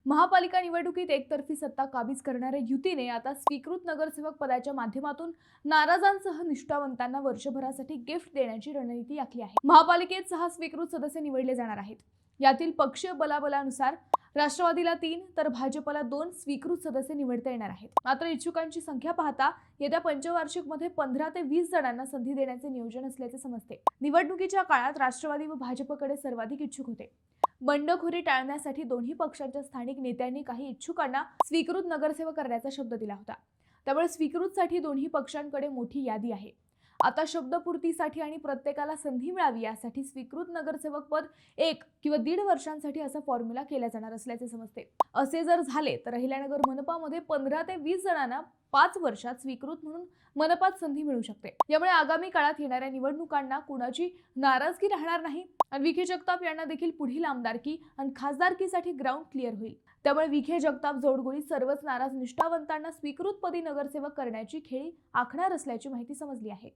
महापालिका निवडणुकीत एकतर्फी सत्ता काबीज करणाऱ्या युतीने आता स्वीकृत नगरसेवक पदाच्या माध्यमातून नाराजांसह निष्ठावंतांना वर्षभरासाठी गिफ्ट देण्याची रणनीती आखली आहे। महापालिकेत 6 स्वीकृत सदस्य निवडले जाणार आहेत। यातील पक्षीय बलाबलानुसार राष्ट्रवादीला 3 तर भाजपला 2 स्वीकृत सदस्य निवडता येणार आहेत। मात्र इच्छुकांची संख्या पाहता येत्या पंचवार्षिकमध्ये 15 ते 20 जणांना संधी देण्याचे नियोजन असल्याचे समजते। निवडणुकीच्या काळात राष्ट्रवादी व भाजपकडे सर्वाधिक इच्छुक होते। बंडखोरी टाळण्यासाठी दोन्ही पक्षांच्या स्थानिक नेत्यांनी काही इच्छुकांना स्वीकृत नगरसेवक करण्याचा शब्द दिला होता। त्यामुळे स्वीकृतसाठी दोन्ही पक्षांकडे मोठी यादी आहे। आता शब्दपूर्तीसाठी आणि प्रत्येकाला संधी मिळावी यासाठी स्वीकृत नगरसेवक पद 1 किंवा 1.5 वर्षांसाठी असा फॉर्म्युला केला जाणार असल्याचे समजते। असे जर झाले तर अहिल्यानगर मनपामध्ये 15 ते 20 जणांना 5 वर्षात स्वीकृत म्हणून मनपात संधी मिळू शकते। यामुळे आगामी काळात येणाऱ्या निवडणुकांना कुणाची नाराजगी राहणार नाही आणि विखे जगताप यांना देखील पुढील आमदारकी आणि खासदारकीसाठी ग्राउंड क्लिअर होईल। त्यामुळे विखे जगताप जोडगोळी सर्वच नाराज निष्ठावंतांना स्वीकृत पदी नगरसेवक करण्याची खेळी आखणार असल्याची माहिती समजली आहे।